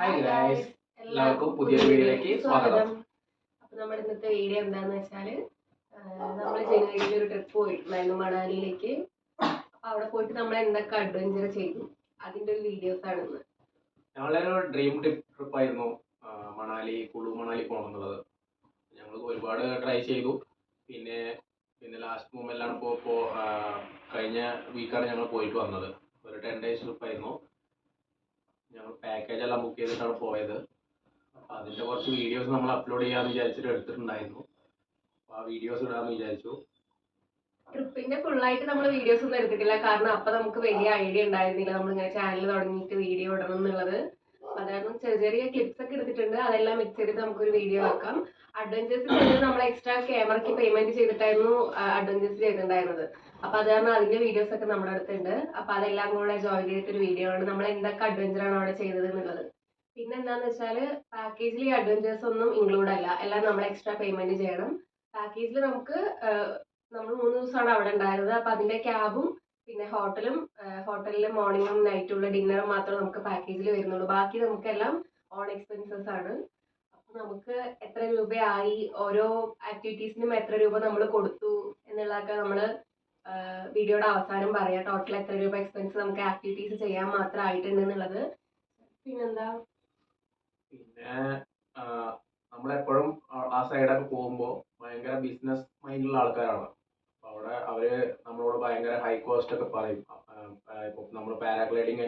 Hi guys, എല്ലാവർക്കും പുതിയൊരു വീഡിയോയിലേക്ക് സ്വാഗതം. അപ്പോൾ നമ്മുടെ ഇന്നത്തെ വീഡിയോ എന്താണെന്ന് വെച്ചാൽ നമ്മൾ ജനുവരിയിൽ ഒരു ട്രിപ്പ് പോയിട്ടുണ്ടായിരുന്നു മണാലിയിലേക്ക്. അപ്പോൾ അവിടെ പോയിട്ട് നമ്മൾ എന്തൊക്കെ അഡ്വഞ്ചർ ചെയ്തു അതിൻ്റെ ഒരു വീഡിയോസ് ആണ് ഇന്ന്. ഞങ്ങളുടെ ഒരു ഡ്രീം ട്രിപ്പായിരുന്നു കുളു മണാലി പോകണമെന്നുള്ളത്. ഞങ്ങൾ ഒരുപാട് ട്രൈ ചെയ്തു. പിന്നെ ലാസ്റ്റ് മൂമെന്റിലാണ് ഇപ്പോൾ കഴിഞ്ഞ വീക്കാണ് ഞങ്ങൾ പോയിട്ട് വന്നത്. ഒരു 10 days ട്രിപ്പായിരുന്നു. ഞങ്ങൾ പാക്കേജ് എല്ലാം ബുക്ക് ചെയ്തിട്ടാണ് പോയത്. അപ്പോൾ അതിൻ്റെ കുറച്ച് വീഡിയോസ് നമ്മൾ അപ്ലോഡ് ചെയ്യാമെന്ന് വിചാരിച്ചിട്ട് എടുത്തിട്ടുണ്ടായിരുന്നു. അപ്പോൾ ആ വീഡിയോസ് ഇടാമെന്ന് വിചാരിച്ചു. ട്രിപ്പിന്റെ ഫുള്ളായിട്ട് നമ്മൾ വീഡിയോസ് ഒന്നും എടുത്തിട്ടില്ല, കാരണം അപ്പം നമുക്ക് വലിയ ഐഡിയ ഉണ്ടായിരുന്നില്ല നമ്മളിങ്ങനെ ചാനൽ തുടങ്ങിയിട്ട് വീഡിയോ ഇടണം എന്നുള്ളത്. അതായത് ചെറിയ ചെറിയ ക്ലിപ്സ് ഒക്കെ എടുത്തിട്ടുണ്ട്, അതെല്ലാം മിക്സ് ചെയ്തിട്ട് നമുക്കൊരു വീഡിയോ ആക്കാം. അഡ്വഞ്ചേഴ്സ് ചെയ്ത് നമ്മൾ എക്സ്ട്രാ ക്യാമറയ്ക്ക് പേയ്മെന്റ് ചെയ്തിട്ടായിരുന്നു അഡ്വഞ്ചേഴ്സ് ചെയ്തിട്ടുണ്ടായിരുന്നത്. അപ്പൊ അത് കാരണം അതിന്റെ വീഡിയോസ് ഒക്കെ നമ്മുടെ അടുത്തുണ്ട്. അപ്പൊ അതെല്ലാം കൂടെ ജോയിൻ ചെയ്തിട്ടൊരു വീഡിയോ ആണ് നമ്മൾ എന്തൊക്കെ അഡ്വഞ്ചർ ആണ് അവിടെ ചെയ്തത് എന്നുള്ളത്. പിന്നെ എന്താന്ന് വെച്ചാൽ പാക്കേജിൽ ഈ അഡ്വഞ്ചേഴ്സ് ഒന്നും ഇൻക്ലൂഡ് അല്ല, എല്ലാം നമ്മൾ എക്സ്ട്രാ പേയ്മെന്റ് ചെയ്യണം. പാക്കേജിൽ നമുക്ക് നമ്മൾ 3 ദിവസമാണ് അവിടെ ഉണ്ടായിരുന്നത്. അപ്പൊ അതിന്റെ ക്യാബും പിന്നെ ഹോട്ടലിൽ മോർണിംഗും നൈറ്റും ഉള്ള ഡിന്നറും മാത്രമേ നമുക്ക് പാക്കേജിൽ വരുന്നുള്ളൂ. ബാക്കി നമുക്കെല്ലാം ഓൺ എക്സ്പെൻസസ് ആണ്. അപ്പൊ നമുക്ക് എത്ര രൂപയായി, ഓരോ ആക്ടിവിറ്റീസിനും എത്ര രൂപ നമ്മൾ കൊടുത്തു എന്നുള്ളതൊക്കെ നമ്മൾ വീഡിയോയുടെ അവസാനം പറയാം. ടോട്ടൽ എത്ര രൂപ എക്സ്പെൻസ് നമുക്ക് ആക്ടിവിറ്റീസ് ചെയ്യാൻ മാത്രം ആയിട്ടുണ്ട് എന്നുള്ളത്. പിന്നെന്താ, പിന്നെ നമ്മളെപ്പോഴും ആ സൈഡൊക്കെ പോകുമ്പോൾ ഭയങ്കര ബിസിനസ് മൈൻഡുള്ള ആൾക്കാരാണ്. അപ്പോൾ അവിടെ അവർ നമ്മളോട് ഭയങ്കര ഹൈ കോസ്റ്റ് ഒക്കെ പറയും. ഇപ്പോൾ നമ്മൾ പാരാഗ്ലൈഡിങ്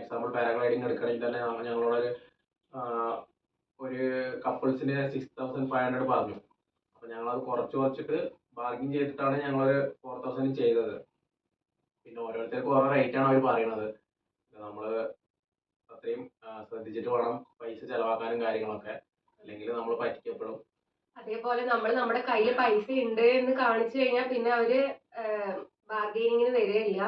എടുക്കണമെങ്കിൽ തന്നെ ഞങ്ങളോട് ഒരു കപ്പിൾസിന് 6500 പറഞ്ഞു. അപ്പോൾ ഞങ്ങളത് കുറച്ചിട്ട് ബാർഗിൻ ചെയ്തിട്ടാണ് ഞങ്ങളൊരു 4000 ചെയ്തത്. പിന്നെ ഓരോരുത്തർക്കും ഓരോ റേറ്റാണ് അവർ പറയുന്നത്. നമ്മൾ അത്രയും ശ്രദ്ധിച്ചിട്ട് വേണം പൈസ ചെലവാക്കാനും കാര്യങ്ങളൊക്കെ, അല്ലെങ്കിൽ നമ്മൾ പറ്റിക്കപ്പെടും. അതേപോലെ നമ്മൾ നമ്മുടെ കയ്യിൽ പൈസ ഉണ്ട് എന്ന് കാണിച്ചു കഴിഞ്ഞാൽ പിന്നെ അവര് ബാർഗെയിനിങ്ങിന് വരികയില്ല.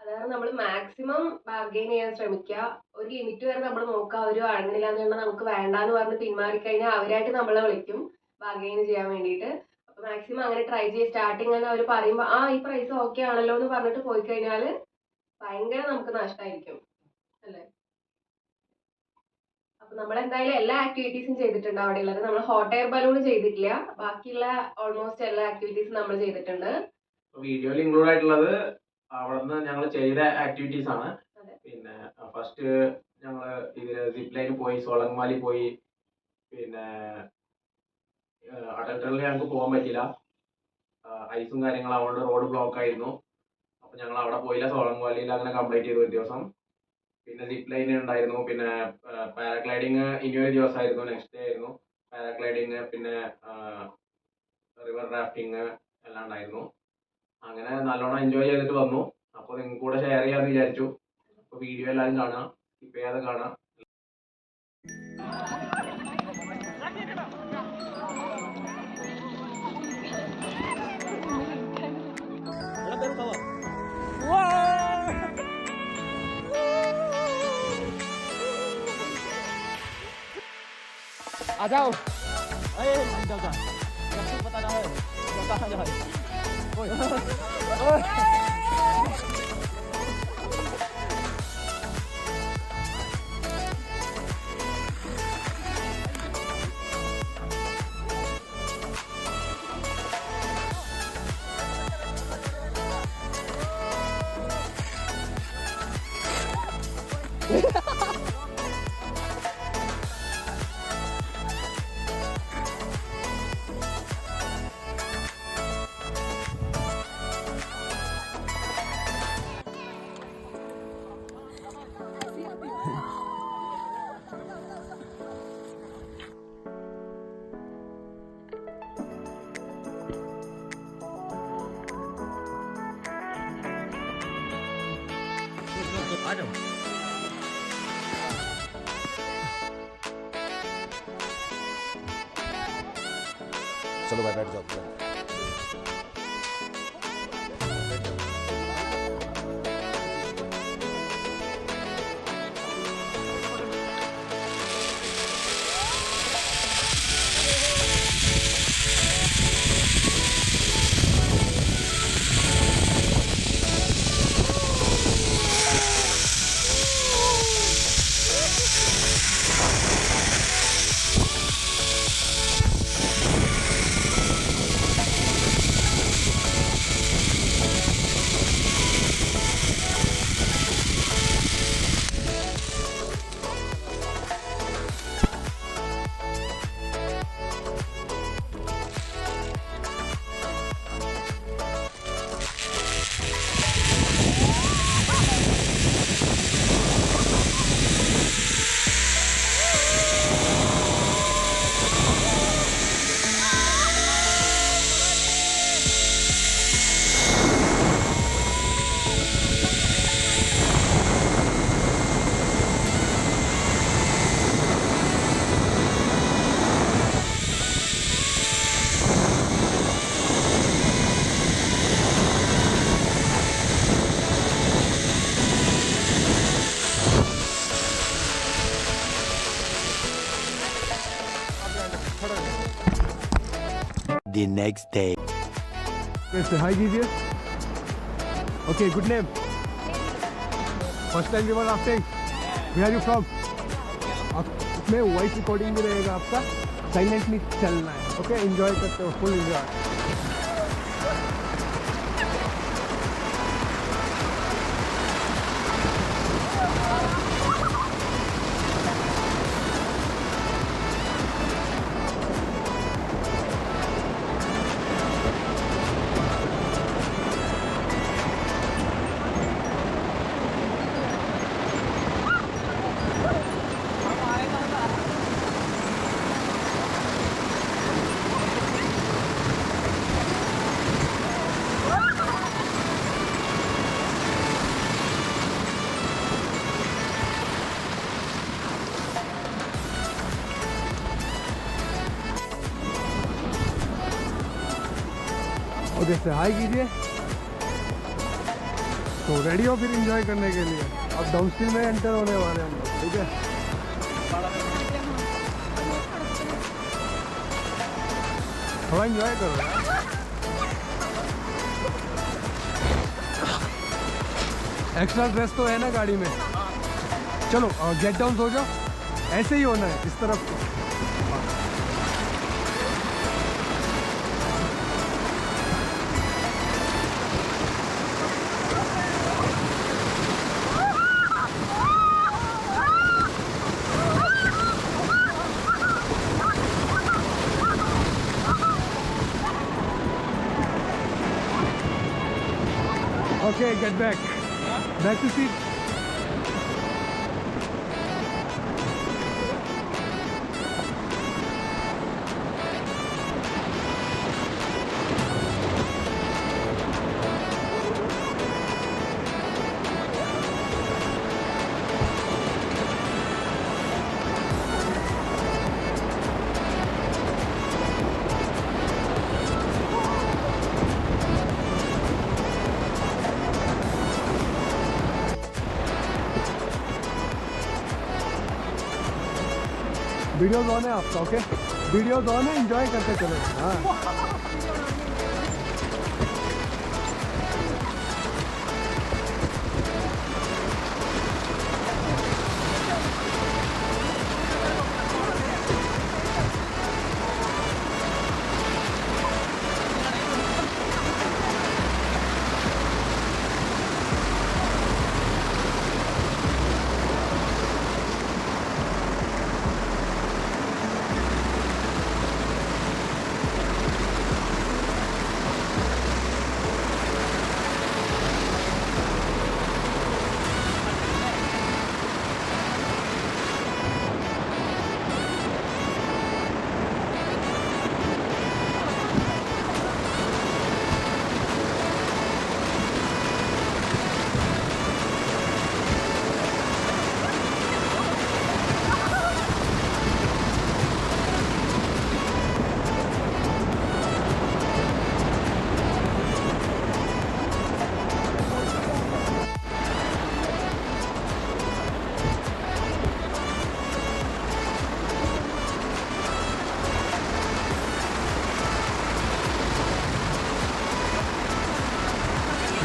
അതായത് നമ്മൾ മാക്സിമം ബാർഗെയിൻ ചെയ്യാൻ ശ്രമിക്കുക. ഒരു ലിമിറ്റ് വരെ നമ്മൾ നോക്കുക. അവർ വഴങ്ങില്ല എന്നുണ്ടെങ്കിൽ നമുക്ക് വേണ്ടാന്ന് പറഞ്ഞ് പിന്മാറിക്കഴിഞ്ഞാൽ അവരായിട്ട് നമ്മളെ വിളിക്കും ബാർഗെയിൻ ചെയ്യാൻ വേണ്ടിയിട്ട്. അപ്പൊ മാക്സിമം അങ്ങനെ ട്രൈ ചെയ്യുക. സ്റ്റാർട്ടിങ് തന്നെ അവർ പറയുമ്പോൾ ഈ പ്രൈസ് ഓക്കെ ആണല്ലോ എന്ന് പറഞ്ഞിട്ട് പോയി കഴിഞ്ഞാൽ ഭയങ്കര നമുക്ക് നഷ്ടമായിരിക്കും അല്ലേ. അപ്പൊ നമ്മൾ എന്തായാലും എല്ലാ ആക്ടിവിറ്റീസും ചെയ്തിട്ടുണ്ട് അവിടെ ഉള്ളത്. നമ്മൾ ഹോട്ട് എയർ ബലൂൺ ചെയ്തിട്ടില്ല, ബാക്കിയുള്ള ഓൾമോസ്റ്റ് എല്ലാ ആക്ടിവിറ്റീസും നമ്മൾ ചെയ്തിട്ടുണ്ട്. വീഡിയോയിൽ ഇൻക്ലൂഡ് ആയിട്ടുള്ളത് അവിടുന്ന് ഞങ്ങൾ ചെയ്ത ആക്ടിവിറ്റീസ് ആണ്. പിന്നെ ഫസ്റ്റ് ഞങ്ങൾ ഇതില് സിപ്പ് ലൈൻ പോയി, സോളങ്മാലി പോയി. പിന്നെ അടൽ ടണലിൽ ഞങ്ങൾക്ക് പോകാൻ പറ്റില്ല, ഐസും കാര്യങ്ങളാവുകൊണ്ട് റോഡ് ബ്ലോക്ക് ആയിരുന്നു. അപ്പൊ ഞങ്ങൾ അവിടെ പോയില്ല, സോളങ്മാലിയിൽ അങ്ങനെ കംപ്ലീറ്റ് ചെയ്തു ഒരു ദിവസം. പിന്നെ സിപ്പ് ലൈൻ ഉണ്ടായിരുന്നു. പിന്നെ പാരാഗ്ലൈഡിങ് ഇനി ഒരു ദിവസമായിരുന്നു, നെക്സ്റ്റ് ഡേ ആയിരുന്നു പാരാഗ്ലൈഡിങ്. പിന്നെ റിവർ റാഫ്റ്റിങ് എല്ലാം ഉണ്ടായിരുന്നു. അങ്ങനെ നല്ലോണം എൻജോയ് ചെയ്തിട്ട് വന്നു. അപ്പോൾ നിങ്ങൾക്ക് കൂടെ ഷെയർ ചെയ്യാമെന്ന് വിചാരിച്ചു. അപ്പോൾ വീഡിയോ എല്ലാവരും കാണാം, സ്കിപ്പ് ചെയ്യാതെ കാണാം. À đâu? Ê, được rồi. Cầm sức vào tay nó hơi. Cầm tay rồi. Ôi. Ôi. Ada. चलो भाई बैठ जाओ। the next day. Say hi कीजिए. Okay, good name. First time you were laughing. Where are you from? इसमें voice recording भी रहेगा आपका. Silently चलना है. ओके, एंजॉय करते हो, फुल एंजॉय. ओके, से हाई कीजिए. तो रेडी हो फिर एंजॉय करने के लिए. अब डाउनस्ट्रीम में एंटर होने वाले हैं हम लोग. ठीक है, थोड़ा एंजॉय करो यार. एक्स्ट्रा ड्रेस तो है ना गाड़ी में. चलो गेट डाउन हो जाओ. ऐसे ही होना है इस तरफ. Okay, get back. Back to seat. Videos on है आपका. ओके, वीडियोस ऑन है, एंजॉय करते चलो. हाँ,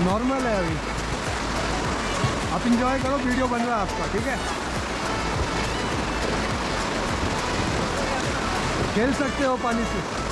नॉर्मल है अभी. आप इंजॉय करो, वीडियो बन रहा है आपका. ठीक है, खेल सकते हो पानी से.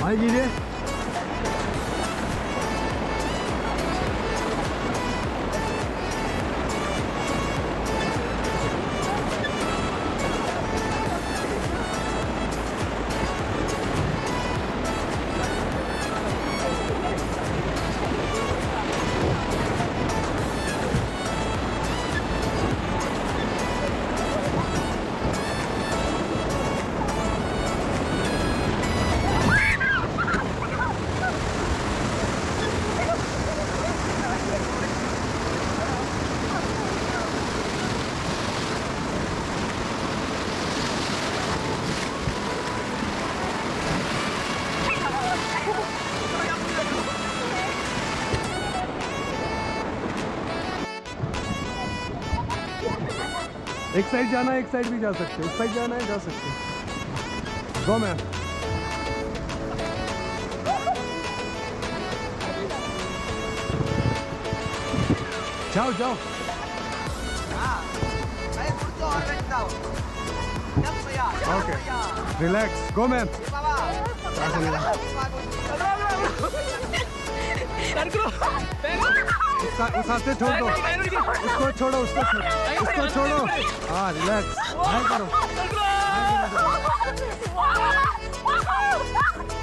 हाय कीजिए. एक साइड जाना है, एक साइड भी जा सकते हो, एक साइड जाना है जा सकते हो। गो मैम। जाओ जाओ। ओके रिलैक्स, गो मैम। उस हाथ से छोड़ दो, उसको छोड़ो, उसको छोड़ो। हाँ रिलैक्स, हाय करो।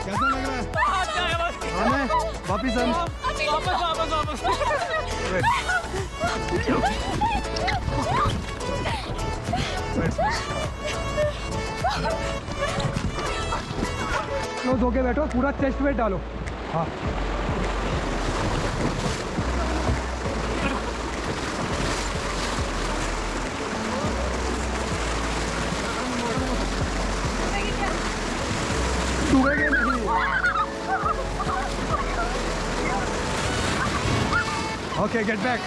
कैसा लग रहा है? हमें वापिस हम क्लोज होके बैठो, पूरा चेस्ट वेट डालो। हाँ डूबेंगे नहीं। Okay get back.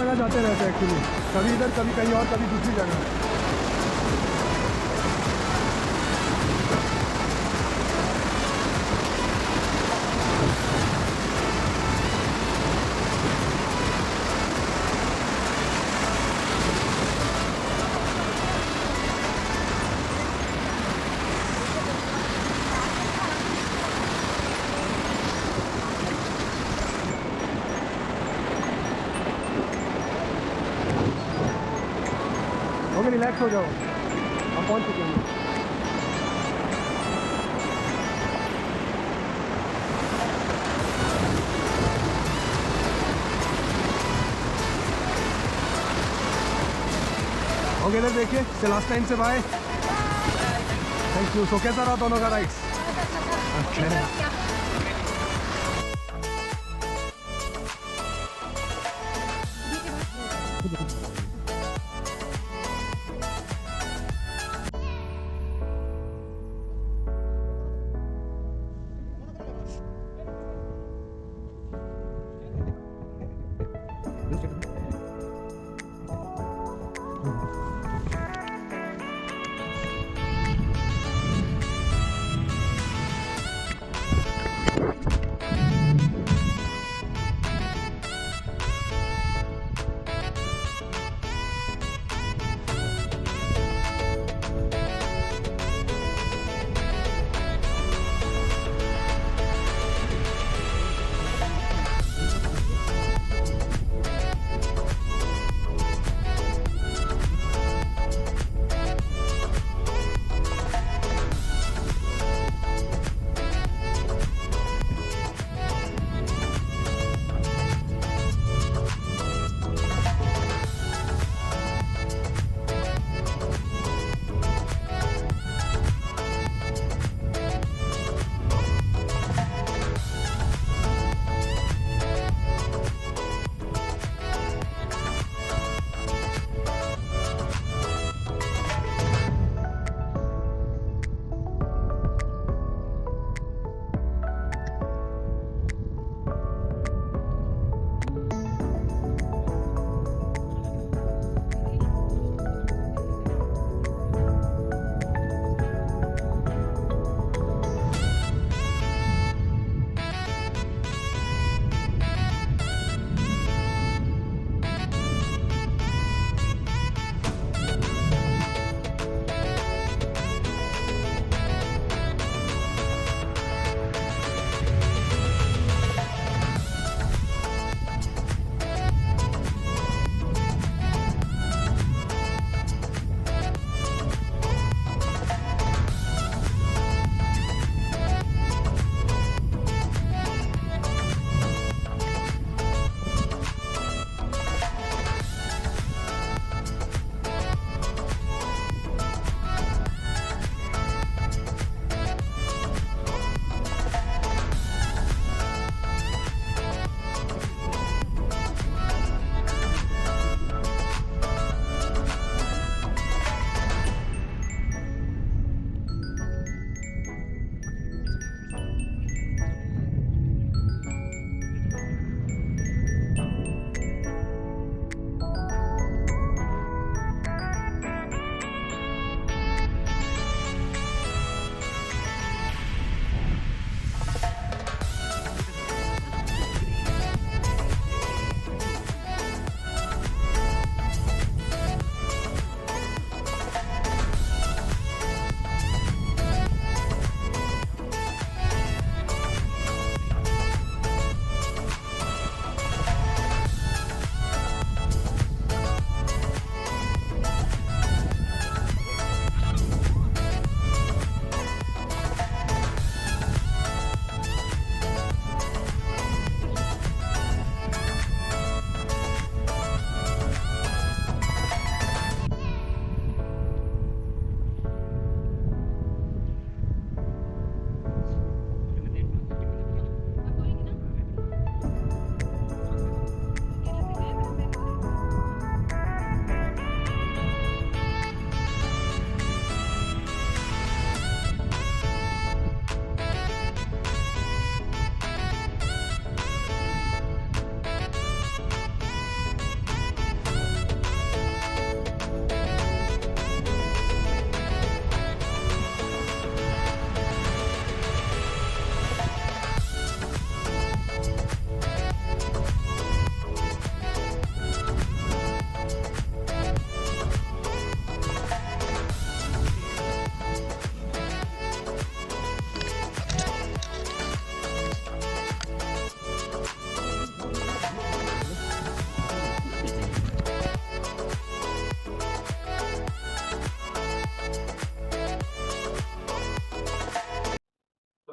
जगह जाते रहते हैं एक्चुअली, कभी इधर कभी कहीं और कभी दूसरी जगह। ओके रिलैक्स हो जाओ, हम पहुंच चुके हैं। ओके इधर देखिए, लास्ट टाइम से बाय। Thank you. सो कैसा रहा दोनों का राइड्स? अच्छा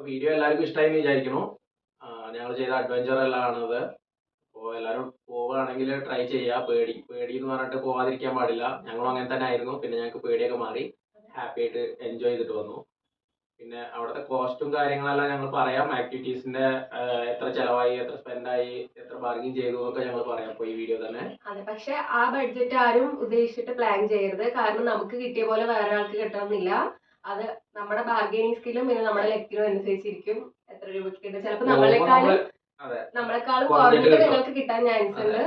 വീഡിയോ എല്ലാവർക്കും ഇഷ്ടമായി എന്ന് വിചാരിക്കുന്നു. ഞങ്ങൾ ചെയ്ത അഡ്വഞ്ചർ എല്ലാം ആണത്. അപ്പോൾ എല്ലാവരും പോവുകയാണെങ്കിൽ ട്രൈ ചെയ്യുക. പേടി എന്ന് പറഞ്ഞിട്ട് പോവാതിരിക്കാൻ പാടില്ല. ഞങ്ങളും അങ്ങനെ തന്നെ ആയിരുന്നു. പിന്നെ ഞങ്ങൾക്ക് പേടിയൊക്കെ മാറി ഹാപ്പി ആയിട്ട് എൻജോയ് ചെയ്തിട്ട് വന്നു. പിന്നെ അവിടുത്തെ കോസ്റ്റും കാര്യങ്ങളെല്ലാം ഞങ്ങൾ പറയാം. ആക്ടിവിറ്റീസിന്റെ എത്ര ചെലവായി, എത്ര സ്പെൻഡായി, എത്ര ബാർഗിൻ ചെയ്തു എന്നൊക്കെ ഞങ്ങൾ പറയാം ഇപ്പോൾ ഈ വീഡിയോ തന്നെ. അതെ, പക്ഷെ ആ ബഡ്ജറ്റ് ആരും ഉദ്ദേശിച്ചിട്ട് പ്ലാൻ ചെയ്യരുത്. കാരണം നമുക്ക് കിട്ടിയ പോലെ വേറെ ആൾക്ക് കിട്ടണമെന്നില്ല. അത് നമ്മുടെ ബാർഗൈനിങ് സ്കില്ലും പിന്നെ നമ്മുടെ ലക്കിലും അനുസരിച്ചിരിക്കും എത്ര രൂപയ്ക്ക് കിട്ടും. ചിലപ്പോൾ നമ്മളെക്കാളും കുറഞ്ഞിട്ട് നിങ്ങൾക്ക് കിട്ടാൻ ചാൻസ് ഉണ്ട്.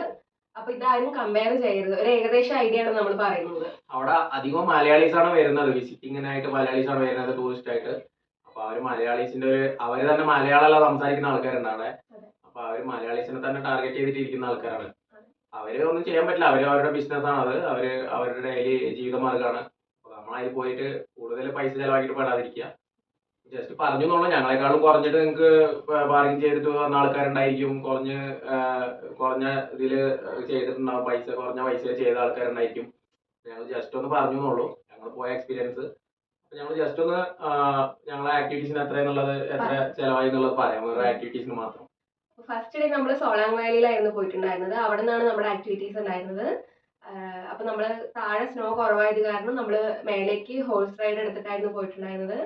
അപ്പൊ ഇതാരും കമ്പയർ ചെയ്യരുത്. ഒരു ഏകദേശം ഐഡിയ ആണ് നമ്മൾ പറയുന്നത്. അവിടെ അധികം മലയാളീസ് ആണ് വരുന്നത്. വിസിറ്റിങ്ങിനായിട്ട് മലയാളീസ് ആണ് വരുന്നത്, ടൂറിസ്റ്റ് ആയിട്ട്. അപ്പൊ അവര് മലയാളീസിന്റെ അവര് തന്നെ മലയാളം സംസാരിക്കുന്ന ആൾക്കാരുണ്ട് അവിടെ. അപ്പൊ അവര് മലയാളീസിനെ തന്നെ ടാർഗറ്റ് ചെയ്തിട്ട് ഇരിക്കുന്ന ആൾക്കാരാണ്. അവര് ഒന്നും ചെയ്യാൻ പറ്റില്ല. അവരുടെ ബിസിനസ് ആണ് അത്. അവരുടെ ഡെയിലി ജീവിതമാർഗ്ഗമാണ്. അപ്പൊ നമ്മളതിൽ പോയിട്ട് കൂടുതൽ പൈസ ചെലവാക്കിയിട്ട് പെടാതിരിക്കുക. ജസ്റ്റ് പറഞ്ഞു എന്നുള്ളൂ. ഞങ്ങളെക്കാളും കുറഞ്ഞിട്ട് നിങ്ങൾക്ക് ബാർഗിൻ ചെയ്തിട്ട് വന്ന ആൾക്കാരുണ്ടായിരിക്കും. കുറഞ്ഞ ഇതിൽ ചെയ്തിട്ടുണ്ടാവും. കുറഞ്ഞ പൈസ ചെയ്ത ആൾക്കാരുണ്ടായിരിക്കും. ഞങ്ങൾ ജസ്റ്റ് ഒന്ന് പറഞ്ഞു എന്നുള്ളൂ. ഞങ്ങൾ പോയ എക്സ്പീരിയൻസ്. അപ്പൊ ഞങ്ങൾ ജസ്റ്റ് ഒന്ന് ഞങ്ങളെ ആക്ടിവിറ്റീസിന് എത്ര ചെലവായി എന്നുള്ളത് പറയാം. വേറെ ആക്ടിവിറ്റീസിന് മാത്രം. ഫസ്റ്റ് ഡേ നമ്മൾ സോളാങ് വാലിയിലായിരുന്നു പോയിട്ടുണ്ടായിരുന്നത്. അവിടെ നിന്നാണ് നമ്മുടെ ആക്ടിവിറ്റീസ് ഉണ്ടായിരുന്നത്. അപ്പൊ നമ്മൾ താഴെ സ്നോ കുറവായത് കാരണം നമ്മൾ മേലേക്ക് ഹോഴ്സ് റൈഡ് എടുത്തിട്ടായിരുന്നു പോയിട്ടുണ്ടായിരുന്നത്.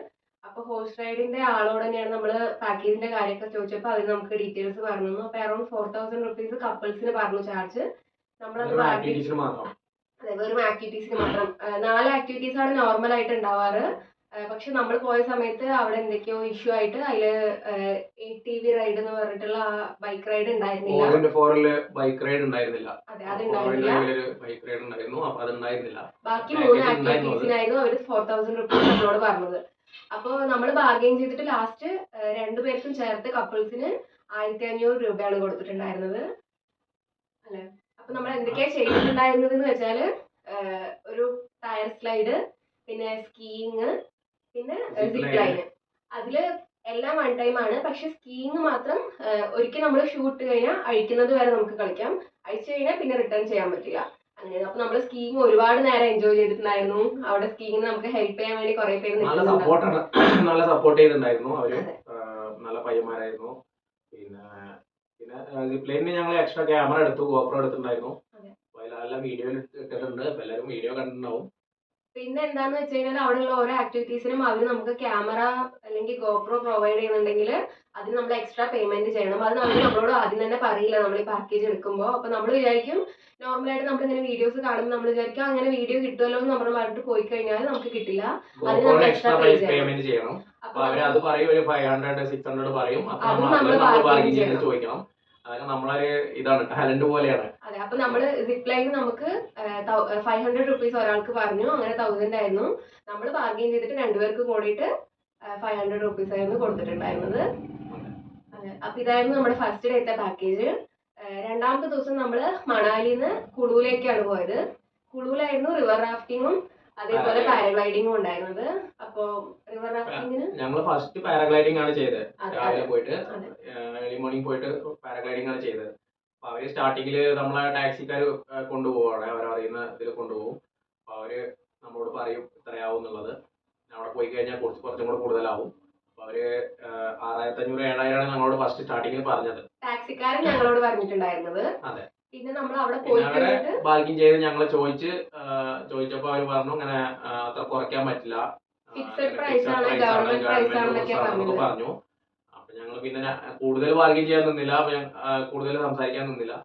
അപ്പൊ ഹോഴ്സ് റൈഡിന്റെ ആളോട് തന്നെയാണ് നമ്മൾ പാക്കേജിന്റെ കാര്യമൊക്കെ ചോദിച്ചപ്പോൾ അവർ നമുക്ക് ഡീറ്റെയിൽസ് പറഞ്ഞു. അപ്പൊ അറൌണ്ട് 4000 rupees കപ്പിൾസിന് പറഞ്ഞു ചാർജ്. നമ്മളത് വെറും ആക്ടിവിറ്റീസിന് മാത്രം. 4 ആക്ടിവിറ്റീസ് ആണ് നോർമൽ ആയിട്ട് ഉണ്ടാവാറ്. പക്ഷെ നമ്മൾ പോയ സമയത്ത് അവിടെ എന്തൊക്കെയോ ഇഷ്യൂ ആയിട്ട് അതില് ATV റൈഡ് എന്ന് പറഞ്ഞിട്ടുള്ള ബൈക്ക് റൈഡ് ഉണ്ടായിരുന്നില്ല. ബൈക്ക് റൈഡ് ഉണ്ടായിരുന്നില്ല. ബാക്കി 3 ആക്ടിവിറ്റീസിനായിരുന്നു അവർ 4000 rupees നമ്മളോട് പറഞ്ഞത്. അപ്പൊ നമ്മൾ ബാർഗെയിൻ ചെയ്തിട്ട് ലാസ്റ്റ് 2 പേർക്കും ചേർത്ത് കപ്പിൾസിന് 1500 രൂപയാണ് കൊടുത്തിട്ടുണ്ടായിരുന്നത് അല്ലെ. അപ്പൊ നമ്മൾ എന്തൊക്കെയാ ചെയ്തിട്ടുണ്ടായിരുന്നത് എന്ന് വെച്ചാല് ഒരു ടയർ സ്ലൈഡ്, പിന്നെ സ്കീയിങ്, പിന്നെ സിപ്പ് ലൈന്. അതില് എല്ലാം 1 ടൈം ആണ്. പക്ഷെ സ്കീയിങ് മാത്രം ഒരിക്കൽ നമ്മൾ ഷൂട്ട് കഴിഞ്ഞാൽ അഴിക്കുന്നത് വരെ നമുക്ക് കളിക്കാം. അഴിച്ചു കഴിഞ്ഞാൽ പിന്നെ റിട്ടേൺ ചെയ്യാൻ പറ്റില്ല. അങ്ങനെ അപ്പൊ നമ്മൾ സ്കീയിങ് ഒരുപാട് നേരം എൻജോയ് ചെയ്തിട്ടുണ്ടായിരുന്നു. അവിടെ സ്കീയിങ് നമുക്ക് ഹെൽപ്പ് ചെയ്യാൻ വേണ്ടി കുറെ പേര് നല്ല സപ്പോർട്ട് ചെയ്തിട്ടുണ്ടായിരുന്നു. അവര് നല്ല പയ്യന്മാരായിരുന്നു. പിന്നെ സിപ്പ് ലൈനിന് ഞങ്ങൾ എക്സ്ട്രാ ക്യാമറ എടുത്തു, ഗോപ്രോ എടുത്തിട്ടുണ്ടായിരുന്നു. അതിലെല്ലാം വീഡിയോയിൽ ഇട്ടിട്ടുണ്ട്. എല്ലാവരും വീഡിയോ കണ്ടിട്ടുണ്ടാവും. പിന്നെ എന്താന്ന് വെച്ച് കഴിഞ്ഞാൽ അവിടെയുള്ള ഓരോ ആക്ടിവിറ്റീസിനും അവർ നമുക്ക് ക്യാമറ അല്ലെങ്കിൽ ഗോപ്രോ പ്രൊവൈഡ് ചെയ്യുന്നുണ്ടെങ്കിൽ അതിന് നമ്മൾ എക്സ്ട്രാ പേയ്മെന്റ് ചെയ്യണം. അത് നമ്മളോട് ആദ്യം തന്നെ പറയില്ല നമ്മൾ ഈ പാക്കേജ് എടുക്കുമ്പോൾ. അപ്പൊ നമ്മൾ വിചാരിക്കും നോർമലായിട്ട് നമ്മളിങ്ങനെ വീഡിയോസ് കാണുമ്പോൾ നമ്മൾ വിചാരിക്കും അങ്ങനെ വീഡിയോ കിട്ടുമല്ലോ എന്ന് നമ്മൾ പറഞ്ഞിട്ട് പോയി കഴിഞ്ഞാൽ നമുക്ക് കിട്ടില്ല. അതിന് നമ്മൾ എക്സ്ട്രാ പേയ്മെന്റ് ചെയ്യണം. അപ്പൊ അത് പറയും, ഒരു 500 600 പറയും. നമ്മൾ ചോദിക്കണം. അതൊക്കെ നമ്മളൊരു ഇതാണ്, ടാലന്റ് പോലെയാണ്. അതെ, അപ്പൊ നമ്മള് സിപ്പ് ലൈൻ നമുക്ക് 500 rupees ഒരാൾക്ക് പറഞ്ഞു. അങ്ങനെ 1000 ആയിരുന്നു. നമ്മൾ ബാർഗെയിൻ ചെയ്തിട്ട് 2 പേർക്ക് കൂടിയിട്ട് 500 rupees ആയിരുന്നു കൊടുത്തിട്ടുണ്ടായിരുന്നത്. അപ്പൊ ഇതായിരുന്നു നമ്മുടെ ഫസ്റ്റ് ഡേത്തെ പാക്കേജ്. രണ്ടാമത്തെ ദിവസം നമ്മള് മണാലിന്ന് കുളുവിലേക്കാണ് പോയത്. കുളുവിലായിരുന്നു റിവർ റാഫ്റ്റിങ്ങും അതേപോലെ പാരഗ്ലൈഡിങ്ങും ഉണ്ടായിരുന്നത്. അപ്പൊ റിവർ റാഫ്റ്റിങ്ങിന് ഞങ്ങൾ ഫസ്റ്റ് പാരഗ്ലൈഡിംഗ് ആണ് ചെയ്തത്. രാവിലെ പോയിട്ട് ഏർലി മോർണിംഗ് പോയിട്ട് പാരഗ്ലൈഡിംഗ് ആണ് ചെയ്തത്. അപ്പൊ അവര് സ്റ്റാർട്ടിങ്ങില് നമ്മളെ ടാക്സിക്കാർ കൊണ്ടുപോവാണ്. അവരറിയുന്ന ഇതിൽ കൊണ്ടുപോകും. അപ്പൊ അവര് നമ്മളോട് പറയും ഇത്രയാവും എന്നുള്ളത്. അവിടെ പോയി കഴിഞ്ഞാൽ കുറച്ചും കൂടെ കൂടുതലാവും. അപ്പൊ അവര് 6500 7000 ഞങ്ങളോട് ഫസ്റ്റ് സ്റ്റാർട്ടിങ്ങിൽ പറഞ്ഞത്. ടാക്സിക്കാരൻ ഞങ്ങളോട് പറഞ്ഞിട്ടുണ്ടായിരുന്നത്. അതെ. പിന്നെ നമ്മൾ അവിടെ പോയിട്ട് ബാർഗിൻ ചെയ്ത് ഞങ്ങൾ ചോദിച്ചപ്പോ അവര് പറഞ്ഞു ഇങ്ങനെ അത്ര കുറയ്ക്കാൻ പറ്റില്ല, ഫിക്സഡ് പ്രൈസ് ആണ്, ഗവൺമെന്റ് പ്രൈസ് ആണെന്നൊക്കെ പറഞ്ഞു. അപ്പൊ ഞങ്ങൾ പിന്നെ കൂടുതൽ ബാർഗിൻ ചെയ്യാൻ നിന്നില്ല. കൂടുതൽ സംസാരിക്കാൻ നിന്നില്ല.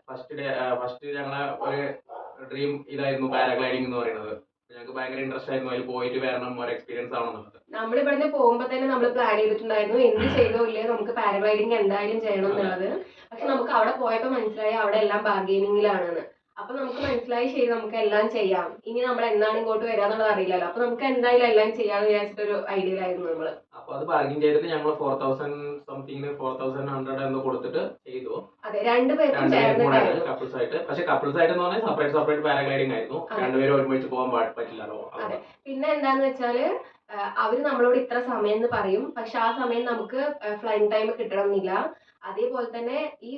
ഫസ്റ്റ് ഞങ്ങളെ ഒരു ഡ്രീം ഇതായിരുന്നു പാരഗ്ലൈഡിംഗ് എന്ന് പറയുന്നത്. ഞങ്ങൾക്ക് ഭയങ്കര ഇൻട്രസ്റ്റ് ആയിരുന്നു അതിൽ പോയിട്ട് വരണം, ഒരു എക്സ്പീരിയൻസ് ആവണമെന്നുള്ളത്. നമ്മൾ ഇവിടുന്ന് പോകുമ്പോൾ തന്നെ നമ്മൾ പ്ലാൻ ചെയ്തിട്ടുണ്ടായിരുന്നു എന്ത് ചെയ്തോ ഇല്ലേ നമുക്ക് പാരഗ്ലൈഡിംഗ് എന്തായാലും ചെയ്യണം എന്നുള്ളത്. പക്ഷെ നമുക്ക് അവിടെ പോയപ്പോൾ മനസ്സിലായി അവിടെ എല്ലാം ബാർഗെയിനിങ്ങിലാണെന്ന്. അപ്പൊ നമുക്ക് മനസ്സിലായി ശരി നമുക്ക് എല്ലാം ചെയ്യാം, ഇനി നമ്മൾ എന്നാണ് ഇങ്ങോട്ട് വരാന്നുള്ളത് അറിയില്ലല്ലോ, അപ്പൊ നമുക്ക് എന്തായാലും എല്ലാം ചെയ്യാന്ന് വിചാരിച്ചിട്ടൊരു ഐഡിയയിലായിരുന്നു നമ്മള്. അപ്പൊ അത് ബാർഗിൻ ചെയ്തിട്ട് ഞങ്ങൾ 4000 സംതിങ് 4100 എന്ന് കൊടുത്തിട്ട് ചെയ്തു. അതെ, രണ്ടുപേരും ചേർന്നിട്ടായിരുന്നു കപ്പിൾസ് ആയിട്ട്. പക്ഷെ കപ്പിൾസ് ആയിട്ട് എന്ന് പറഞ്ഞാൽ സെപ്പറേറ്റ് പാരഗ്ലൈഡിംഗ് ആയിരുന്നു. രണ്ടുപേരും ഒരുമിച്ച് പോകാൻ പറ്റില്ലല്ലോ. അതെ, പിന്നെ എന്താന്ന് വെച്ചാല് അവര് നമ്മളോട് ഇത്ര സമയം എന്ന് പറയും. പക്ഷെ ആ സമയം നമുക്ക് ഫ്ലൈറ്റ് ടൈം കിട്ടണമെന്നില്ല. അതേപോലെ തന്നെ ഈ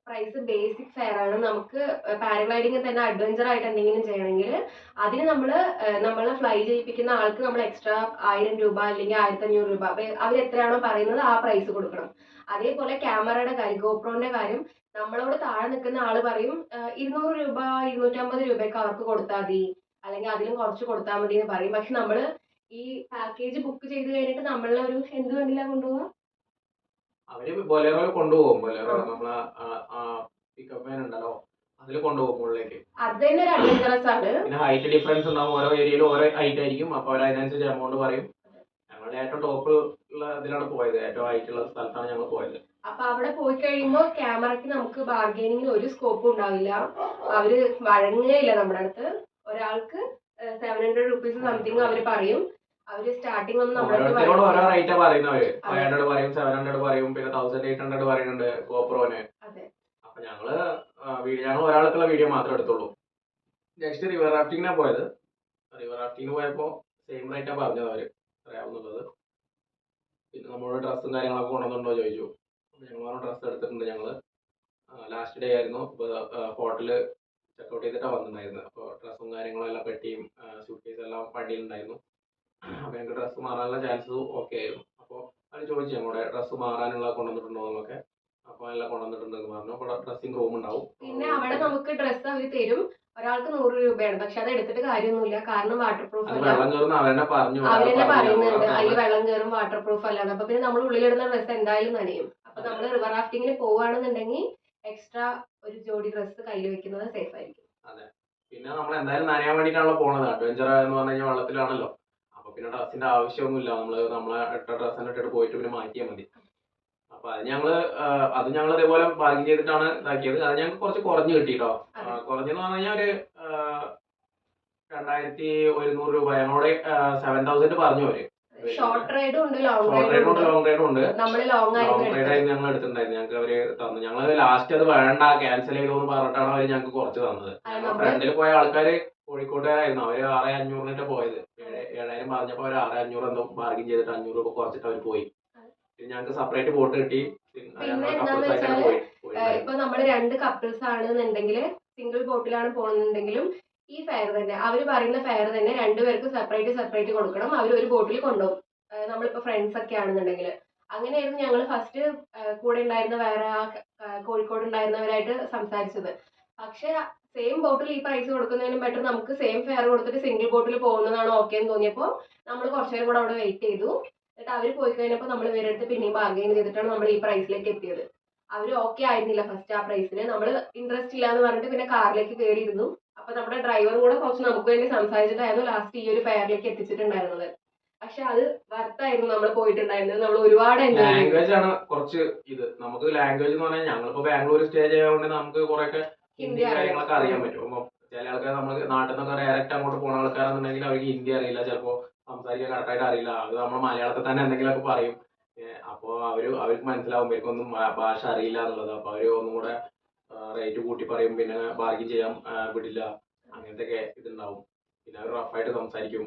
പ്രൈസ് ബേസിക് ഫെയർ ആണ്. നമുക്ക് പാരഗ്ലൈഡിങ് തന്നെ അഡ്വഞ്ചർ ആയിട്ട് എന്തെങ്കിലും ചെയ്യണമെങ്കിൽ അതിന് നമ്മളെ ഫ്ലൈ ചെയ്യിപ്പിക്കുന്ന ആൾക്ക് നമ്മൾ എക്സ്ട്രാ 1000 രൂപ അല്ലെങ്കിൽ 1500 രൂപ അവർ എത്രയാണോ പറയുന്നത് ആ പ്രൈസ് കൊടുക്കണം. അതേപോലെ ക്യാമറയുടെ കാര്യം, ഗോപ്രോന്റെ കാര്യം, നമ്മളോട് താഴെ നിൽക്കുന്ന ആള് പറയും 200 രൂപ 250 രൂപയൊക്കെ അവർക്ക് കൊടുത്താൽ മതി, അല്ലെങ്കിൽ അതിലും കുറച്ച് കൊടുത്താൽ മതി എന്ന് പറയും. പക്ഷെ നമ്മള് ഈ പാക്കേജ് ബുക്ക് ചെയ്ത് കഴിഞ്ഞിട്ട് നമ്മളെ ഒരു എന്ത് വണ്ടിയിലാ കൊണ്ടുപോവാ? അവര് ബൊലേറോ കൊണ്ടുപോകും. ബൊലേറോ നമ്മളെ പിക്കപ്പ് വാൻ ഉണ്ടല്ലോ, അതിൽ കൊണ്ടുപോകും മുകളിലേക്ക്. അത് തന്നെ ഒരു അഡ്വഞ്ചറസ് ആണ്. പിന്നെ ഹൈറ്റ് ഡിഫറൻസ് ഉണ്ടാവും, ഓരോ ഏരിയയിലും ഓരോ ഹൈറ്റ് ആയിരിക്കും. അപ്പൊ അവർ അതിനനുസരിച്ച് എമൗണ്ട് പറയും. ഞങ്ങളുടെ ഏറ്റവും ടോപ്പ് ഉള്ള ഇതിലാണ് പോയത്, ഏറ്റവും ഹൈറ്റ് ഉള്ള സ്ഥലത്താണ് ഞങ്ങൾ പോയത്. അപ്പൊ അവിടെ പോയി കഴിയുമ്പോൾ ക്യാമറയ്ക്ക് നമുക്ക് ബാർഗെയിനിങ്ങിന് ഒരു സ്കോപ്പും ഉണ്ടാവില്ല. അവര് വഴങ്ങുകയില്ല നമ്മുടെ അടുത്ത്. ഒരാൾക്ക് 700 റുപ്പീസ് സംതിങ് അവര് പറയും. അവര് സ്റ്റാർട്ടിംഗ് ഒന്നും ഓരോരുത്തരോട് ഓരോ റേറ്റാ പറയുന്നവര്. 500 പറയും, 700 പറയും, പിന്നെ 1800 പറയുന്നുണ്ട് ഗോപ്രോന്. അപ്പൊ ഞങ്ങൾ ഒരാൾക്കുള്ള വീഡിയോ മാത്രമേ എടുത്തുള്ളൂ. നെക്സ്റ്റ് റിവർ റാഫ്റ്റിങ്ങിനാണ് പോയത്. റിവർ റാഫ്റ്റിങ്ങിന് പോയപ്പോ സെയിം റേറ്റാ പറഞ്ഞത് അവര് പറയാവുന്നുള്ളത്. പിന്നെ നമ്മളോട് ഡ്രസ്സും കാര്യങ്ങളൊക്കെ കൊണ്ടുവന്നുണ്ടോ ചോദിച്ചു. ഞങ്ങൾ ഡ്രസ്സ് എടുത്തിട്ടുണ്ട്. ഞങ്ങള് ലാസ്റ്റ് ഡേ ആയിരുന്നു. ഹോട്ടല് ചെക്കൗട്ട് ചെയ്തിട്ടാണ് വന്നിട്ടുണ്ടായിരുന്നത്. അപ്പോൾ ഡ്രസ്സും കാര്യങ്ങളും എല്ലാം പെട്ടിയും സൂട്ട്കേസ് എല്ലാം വണ്ടിയിലുണ്ടായിരുന്നു. അപ്പോൾ ഞങ്ങൾക്ക് ഡ്രസ്സ് മാറാനുള്ള ചാൻസ് ഓക്കെ ആയിരുന്നു. അപ്പോൾ അത് ചോദിച്ചു ഞങ്ങളുടെ ഡ്രസ്സ് മാറാനുള്ള കൊണ്ടുവന്നിട്ടുണ്ടോ എന്നൊക്കെ. അപ്പോൾ എല്ലാം കൊണ്ടുവന്നിട്ടുണ്ടെന്ന് പറഞ്ഞു. അപ്പോൾ ഡ്രസ്സിംഗ് റൂം ഉണ്ടാവും. പിന്നെ അവിടെ നമുക്ക് ഡ്രസ്സ് അവർ തരും. ഒരാൾക്ക് 100 രൂപയാണ്. പക്ഷെ അത് എടുത്തിട്ട് കാര്യമൊന്നുമില്ല, കാരണം വാട്ടർ പ്രൂഫ് അല്ല. വെള്ളം കയറുന്ന അവരെന്നെ പറയുന്നുണ്ട് അതിൽ വെള്ളം കയറും, വാട്ടർ പ്രൂഫ് അല്ലാതെ. അപ്പൊ പിന്നെ നമ്മൾ ഉള്ളിലിടുന്ന ഡ്രസ്സ് എന്തായാലും നനയും. അപ്പൊ നമ്മൾ റിവർ റാഫ്റ്റിങ്ങിന് പോവുകയാണെന്നുണ്ടെങ്കിൽ എക്സ്ട്രാ ഒരു ജോഡി ഡ്രസ്സ് കയ്യിൽ വെക്കുന്നത് സേഫ് ആയിരിക്കും. അതെ. പിന്നെ നമ്മൾ എന്തായാലും നനയാൻ വേണ്ടിയിട്ടാണല്ലോ പോണത്. അഡ്വഞ്ചർ എന്ന് പറഞ്ഞു കഴിഞ്ഞാൽ വെള്ളത്തിലാണല്ലോ. അപ്പൊ പിന്നെ ഡ്രസ്സിന്റെ ആവശ്യമൊന്നുമില്ല. നമ്മളെ ഇട്ട ഡ്രസ്സ് ഇട്ടിട്ട് പോയിട്ട് പിന്നെ മാറ്റിയാൽ മതി. അപ്പൊ അത് ഞങ്ങൾ ഇതേപോലെ ബാർഗിൻ ചെയ്തിട്ടാണ് ഇതാക്കിയത്. അത് ഞങ്ങൾക്ക് കുറച്ച് കുറഞ്ഞ് കിട്ടിട്ടോ. കുറഞ്ഞെന്ന് പറഞ്ഞു കഴിഞ്ഞാൽ ഒരു 2100 രൂപ. ഞങ്ങളോട് 7000 പറഞ്ഞു അവര്. ഷോർട്ട് റൈഡും ഉണ്ട്, ലോങ് റൈഡും ഉണ്ട്. ലോങ് റൈഡ് ആയിരുന്നു ഞങ്ങൾ എടുത്തിട്ടുണ്ടായിരുന്നു. ഞങ്ങൾക്ക് അവര് തന്നു. ഞങ്ങള് ലാസ്റ്റ് അത് വേണ്ട ക്യാൻസൽ ചെയ്തോന്ന് പറഞ്ഞിട്ടാണ് അവര് ഞങ്ങൾക്ക് കുറച്ച് തന്നത്. ഫ്രണ്ടിൽ പോയ ആൾക്കാര് കോഴിക്കോട്ടുകാരായിരുന്നു. അവര് 6500 പോയത്. 7000 പറഞ്ഞപ്പോ അവര് 6500 എന്തോ ബാർഗിൻ ചെയ്തിട്ട് 500 രൂപ കുറച്ചിട്ട് അവര് പോയി. പിന്നെ ഞങ്ങൾക്ക് സെപ്പറേറ്റ് ബോട്ട് കിട്ടി. പിന്നെ എന്താന്ന് വെച്ചാല് ഇപ്പൊ നമ്മള് 2 കപ്പിൾസ് ആണെന്നുണ്ടെങ്കിൽ സിംഗിൾ ബോട്ടിലാണ് പോകുന്നുണ്ടെങ്കിലും ഈ ഫെയർ തന്നെ, അവര് പറയുന്ന ഫെയർ തന്നെ 2 പേർക്ക് സെപ്പറേറ്റ് കൊടുക്കണം. അവർ ഒരു ബോട്ടിൽ കൊണ്ടുപോകും. നമ്മളിപ്പോ ഫ്രണ്ട്സ് ഒക്കെ ആണെന്നുണ്ടെങ്കിൽ അങ്ങനെയായിരുന്നു ഞങ്ങൾ ഫസ്റ്റ് കൂടെ ഉണ്ടായിരുന്ന വേറെ കോഴിക്കോട് ഉണ്ടായിരുന്നവരായിട്ട് സംസാരിച്ചത്. പക്ഷെ സെയിം ബോട്ടിൽ ഈ പ്രൈസ് കൊടുക്കുന്നതിനും ബെറ്റർ നമുക്ക് സെയിം ഫെയർ കൊടുത്തിട്ട് സിംഗിൾ ബോട്ടിൽ പോകുന്നതാണ് ഓക്കെ എന്ന് തോന്നിയപ്പോൾ നമ്മൾ കുറച്ചുനേരം കൂടെ അവിടെ വെയിറ്റ് ചെയ്തു. എന്നിട്ട് അവർ പോയി കഴിഞ്ഞപ്പോൾ നമ്മൾ ഇവരുടെ അടുത്ത് പിന്നെയും ബാർഗെയിൻ ചെയ്തിട്ടാണ് നമ്മൾ ഈ പ്രൈസിലേക്ക് എത്തിയത്. അവർ ഓക്കെ ആയിരുന്നില്ല ഫസ്റ്റ് ആ പ്രൈസിന്. നമ്മൾ ഇൻട്രസ്റ്റ് ഇല്ല എന്ന് പറഞ്ഞിട്ട് പിന്നെ കാറിലേക്ക് കയറിയിരുന്നു. അപ്പൊ നമ്മുടെ ഡ്രൈവറും കൂടെ കുറച്ച് നമുക്ക് വേണ്ടി സംസാരിച്ചിട്ടായിരുന്നു ലാസ്റ്റ് ഈ ഒരു ഫെയറിലേക്ക് എത്തിച്ചിട്ടുണ്ടായിരുന്നത്. പക്ഷെ അത് വർത്തായിരുന്നു നമ്മൾ പോയിട്ടുണ്ടായിരുന്നത്. നമ്മൾ ഒരുപാട് ലാംഗ്വേജ് ആണ് കുറച്ച് ഇത്. നമുക്ക് ലാംഗ്വേജ് എന്ന് പറഞ്ഞാൽ ഞങ്ങളിപ്പോ ബാംഗ്ലൂർ സ്റ്റേ ചെയ്യാൻ നമുക്ക് കുറെയൊക്കെ ഹിന്ദി കാര്യങ്ങളൊക്കെ അറിയാൻ പറ്റും. അപ്പൊ ചില ആൾക്കാർ നമ്മൾ നാട്ടിൽ നിന്നൊക്കെ ഡയറക്റ്റ് അങ്ങോട്ട് പോകുന്ന ആൾക്കാരാണെന്നുണ്ടെങ്കിൽ അവർക്ക് ഹിന്ദി അറിയില്ല, ചിലപ്പോൾ സംസാരിക്കാൻ കറക്റ്റായിട്ട് അറിയില്ല. അത് നമ്മൾ മലയാളത്തിൽ തന്നെ എന്തെങ്കിലുമൊക്കെ പറയും. അപ്പോൾ അവർക്ക് മനസ്സിലാവും ഇവർക്കൊന്നും ഭാഷ അറിയില്ല എന്നുള്ളത്. അപ്പൊ അവര് ഒന്നും കൂടെ റേറ്റ് കൂട്ടി പറയും, പിന്നെ ബാർഗിൻ ചെയ്യാൻ വിടില്ല, അങ്ങനത്തെ ഒക്കെ ഇതുണ്ടാവും. പിന്നെ അവർ റഫായിട്ട് സംസാരിക്കും.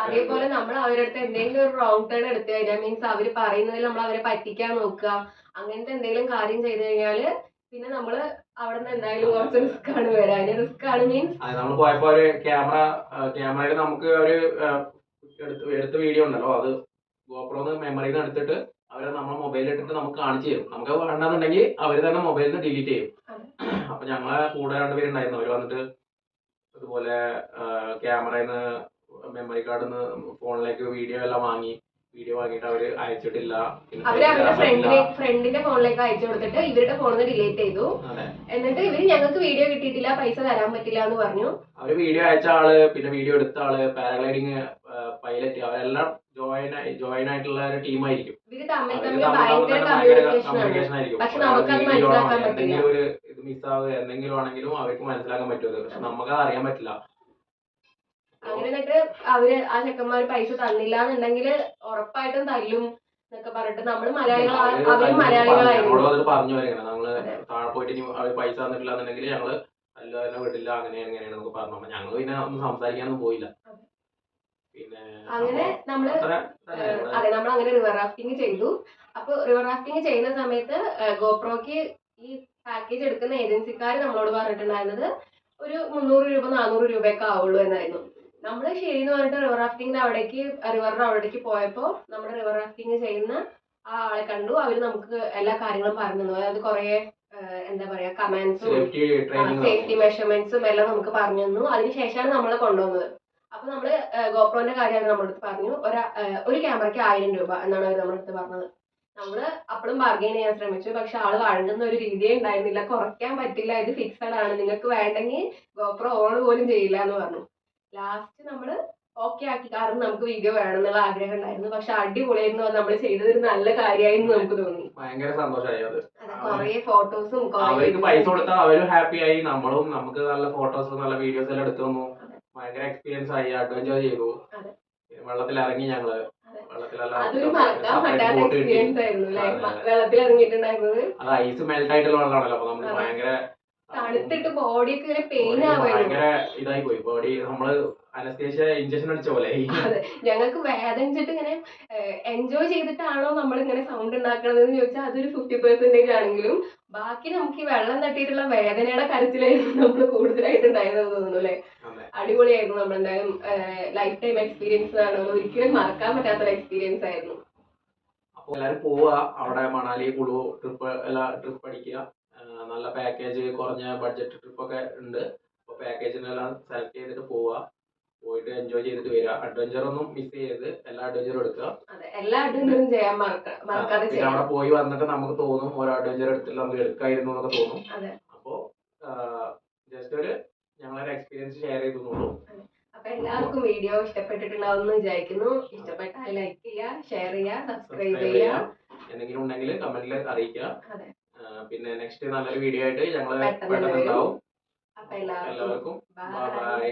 അതേപോലെ നമ്മൾ അവരുടെ അടുത്ത് എന്തെങ്കിലും ഒരു റോങ് ടേൺ എടുത്തു കഴിഞ്ഞാൽ, മീൻസ് അവര് പറയുന്നതിൽ നമ്മൾ അവരെ പറ്റിക്കാൻ നോക്കുക, അങ്ങനത്തെ എന്തെങ്കിലും കാര്യം ചെയ്തു കഴിഞ്ഞാല് പിന്നെ നമ്മള് അവിടെ നിന്ന് എന്തായാലും കുറച്ച് റിസ്ക് ആണ് വരാന്. റിസ്ക് ആണ് മീൻസ് നമ്മൾ പോയപ്പോ ഒരു ക്യാമറയിൽ നമുക്ക് ഒരു എടുത്ത വീഡിയോ ഉണ്ടല്ലോ, അത് ഗോപ്രോന്ന് മെമ്മറിയിൽ നിന്ന് എടുത്തിട്ട് അവരെ നമ്മളെ മൊബൈലിൽ ഇട്ടിട്ട് നമുക്ക് കാണിച്ചു തരും. നമുക്ക് വേണ്ടെന്നുണ്ടെങ്കിൽ അവര് തന്നെ മൊബൈലിൽ നിന്ന് ഡിലീറ്റ് ചെയ്യും. അപ്പൊ ഞങ്ങളെ കൂടെ 2 പേരുണ്ടായിരുന്നു. അവര് വന്നിട്ട് അതുപോലെ ക്യാമറയിൽ നിന്ന് മെമ്മറി കാർഡിൽ നിന്ന് ഫോണിലേക്ക് വീഡിയോ എല്ലാം വാങ്ങിയിട്ട് അവര് അയച്ചിട്ടില്ല. ഫ്രണ്ടിന്റെ ഫോണിലേക്ക് അയച്ചു കൊടുത്തിട്ട് ഇവരുടെ ഫോണിൽ നിന്ന് ഡിലീറ്റ് ചെയ്തു. എന്നിട്ട് ഇവര് ഞങ്ങൾക്ക് വീഡിയോ കിട്ടിയിട്ടില്ല, പൈസ തരാൻ പറ്റില്ല എന്ന് പറഞ്ഞു. അവര് വീഡിയോ അയച്ച ആള്, പിന്നെ വീഡിയോ എടുത്ത ആള്, പാരാഗ്ലൈഡിങ് പൈലറ്റ്, അവരെല്ലാം ജോയിൻ ആയിട്ടുള്ള ഒരു ടീമായിരിക്കും. ഇവര് തമ്മിൽ ഭയങ്കര കമ്മ്യൂണിക്കേഷൻ ആയിരിക്കും. പക്ഷെ നമുക്കത് മനസ്സിലാക്കാൻ പറ്റില്ല. എന്തെങ്കിലും ഒരു ഇത് മിസ്സാവുക എന്തെങ്കിലും ആണെങ്കിലും അവർക്ക് മനസ്സിലാക്കാൻ പറ്റുമത്. പക്ഷെ നമുക്കത് അറിയാൻ പറ്റില്ല. അങ്ങനെ എന്നിട്ട് അവര് ആ ചെക്കന്മാർ പൈസ തന്നില്ല എന്നുണ്ടെങ്കിൽ ഉറപ്പായിട്ടും തല്ലും എന്നൊക്കെ പറഞ്ഞിട്ട് നമ്മള് അവരും മലയാളികളായിരുന്നു പറഞ്ഞു വരികയാണ്. നമ്മള് താഴെ പോയിട്ട് ഇനി അവർ പൈസ തന്നിട്ടില്ല എന്നുണ്ടെങ്കിൽ ഞങ്ങള് തന്നെ വിടില്ല, അങ്ങനെയാണ് നമുക്ക് പറഞ്ഞു. ഞങ്ങള് പിന്നെ ഒന്നും സംസാരിക്കാനൊന്നും പോയില്ല. പിന്നെ അങ്ങനെ നമ്മളങ്ങനെ റിവർ റാഫ്റ്റിംഗ് ചെയ്തു. അപ്പൊ റിവർ റാഫ്റ്റിംഗ് ചെയ്യുന്ന സമയത്ത് ഗോപ്രോക്ക് ഈ പാക്കേജ് എടുക്കുന്ന ഏജൻസിക്കാർ നമ്മളോട് പറഞ്ഞിട്ടുണ്ടായിരുന്നത് ഒരു 300 രൂപ 400 രൂപയൊക്കെ ആവുള്ളൂ എന്നായിരുന്നു. നമ്മൾ ശരിയെന്ന് പറഞ്ഞിട്ട് റിവർ റാഫ്റ്റിങ്ങിന് റിവറിന്റെ അവിടേക്ക് പോയപ്പോൾ നമ്മുടെ റിവർ റാഫ്റ്റിംഗ് ചെയ്യുന്ന ആ ആളെ കണ്ടു. അവർ നമുക്ക് എല്ലാ കാര്യങ്ങളും പറഞ്ഞു തന്നു. അതായത് കുറെ എന്താ പറയാ കമാൻഡ്സും സേഫ്റ്റി മെഷർമെന്റ്സും എല്ലാം നമുക്ക് പറഞ്ഞു തന്നു. അതിനുശേഷമാണ് നമ്മളെ കൊണ്ടുവന്നത്. അപ്പൊ നമ്മള് ഗോപ്രോന്റെ കാര്യം നമ്മുടെ പറഞ്ഞു. ഒരു ക്യാമറയ്ക്ക് 1000 രൂപ എന്നാണ് അവർ നമ്മുടെ അടുത്ത് പറഞ്ഞത്. നമ്മള് അപ്പോഴും ബാർഗെയിൻ ചെയ്യാൻ ശ്രമിച്ചു. പക്ഷെ ആള് വഴങ്ങുന്ന ഒരു രീതിയേ ഉണ്ടായിരുന്നില്ല. കുറയ്ക്കാൻ പറ്റില്ല, ഇത് ഫിക്സഡ് ആണ്, നിങ്ങൾക്ക് വേണ്ടെങ്കിൽ ഗോപ്രോ ഓൺ പോലും ചെയ്യില്ല എന്ന് പറഞ്ഞു. ലാസ്റ്റ് നമ്മള് ഓക്കെ ആക്കി. കാരണം നമുക്ക് വീഡിയോ വേണം എന്നുള്ള ആഗ്രഹം ഉണ്ടായിരുന്നു. പക്ഷെ അടിപൊളിയായിരുന്നു. നമ്മൾ ചെയ്തതൊരു നല്ല കാര്യമായിരുന്നു നമുക്ക് തോന്നി. ഭയങ്കര സന്തോഷമായി. അത് കൊറേ ഫോട്ടോസും അവർക്ക് പൈസ കൊടുത്താൽ അവരും ഹാപ്പി ആയി, നമ്മളും നമുക്ക് നല്ല ഫോട്ടോസ് നല്ല വീഡിയോസ് എല്ലാം എടുത്തു തന്നു. ഭയങ്കര എക്സ്പീരിയൻസ് ആയി, അഡ്വഞ്ചർ ചെയ്തു. വെള്ളത്തിൽ ഇറങ്ങി ഞങ്ങള്. അതൊരു മറക്കാൻ പറ്റാത്ത എക്സ്പീരിയൻസ് ആയിരുന്നു അല്ലെ, വെള്ളത്തിൽ ഇറങ്ങിയിട്ടുണ്ടായിരുന്നത്. അത് ഐസ് മെൽറ്റ് ആയിട്ടുള്ള വെള്ളമാണല്ലോ. അപ്പൊ നമുക്ക് ഭയങ്കര തണുത്തിട്ട് ബോഡിയൊക്കെ ഇങ്ങനെ പെയിൻ ആവുമായിരുന്നു. ഭയങ്കര ഇതായി പോയി ബോഡി. നമ്മള് അനസ്തേഷ്യ ഇഞ്ചക്ഷൻ അടിച്ച പോലെ. അതെ, ഞങ്ങൾക്ക് വേദനിച്ചിട്ട് ഇങ്ങനെ എൻജോയ് ചെയ്തിട്ടാണോ നമ്മൾ ഇങ്ങനെ സൗണ്ട് ഉണ്ടാക്കണതെന്ന് ചോദിച്ചാൽ അതൊരു 50% ആണെങ്കിലും ബാക്കി നമുക്ക് ഈ വെള്ളം തട്ടിയിട്ടുള്ള വേദനയുടെ കരച്ചിലായിരുന്നു നമ്മൾ കൂടുതലായിട്ട് ഉണ്ടായിരുന്നത് തോന്നുന്നു അല്ലെ. അടിപൊളിയായിരുന്നു. നമ്മളെന്തായാലും ലൈഫ് ടൈം എക്സ്പീരിയൻസ് ആണ്, ഒരിക്കലും മറക്കാൻ പറ്റാത്തൊരു എക്സ്പീരിയൻസ് ആയിരുന്നു. അപ്പൊ എല്ലാരും പോവുക, അവിടെ മണാലി കുളു ട്രിപ്പ് അടിക്കുക. നല്ല പാക്കേജ്, കുറഞ്ഞ ബഡ്ജറ്റ് ട്രിപ്പ് ഒക്കെ ഉണ്ട്. അപ്പൊ പാക്കേജിനെല്ലാം സെലക്ട് ചെയ്തിട്ട് പോയിട്ട് എൻജോയ് ചെയ്തിട്ട് വരിക. അഡ്വഞ്ചർ ഒന്നും മിസ് ചെയ്യരുത്, എല്ലാ അഡ്വഞ്ചറും എടുക്കുക. എല്ലാ അഡ്വഞ്ചറും ചെയ്യാൻ മറക്കാതെ. പിന്നെ അവിടെ പോയി വന്നിട്ട് നമുക്ക് തോന്നും ഓരോ അഡ്വഞ്ചർ എടുത്തിട്ട് നമുക്ക് എടുക്കായിരുന്നു എന്നൊക്കെ തോന്നും. അപ്പോ ജസ്റ്റ് ഞങ്ങളൊരു എക്സ്പീരിയൻസ് ഷെയർ ചെയ്തുള്ളൂ. അപ്പൊ എല്ലാവർക്കും വീഡിയോ ഇഷ്ടപ്പെട്ടിട്ടുണ്ടാവും എന്ന് വിചാരിക്കുന്നു. ഇഷ്ടപ്പെട്ടാൽ ലൈക്ക് ചെയ്യുക, ഷെയർ ചെയ്യുക, സബ്സ്ക്രൈബ് ചെയ്യുക. എന്തെങ്കിലും ഉണ്ടെങ്കിൽ കമന്റിൽ അറിയിക്കുക. പിന്നെ നെക്സ്റ്റ് നല്ലൊരു വീഡിയോ ആയിട്ട് ഞങ്ങൾ പെട്ടെന്ന് ഉണ്ടാവും. അപ്പൊ എല്ലാവർക്കും ബൈ.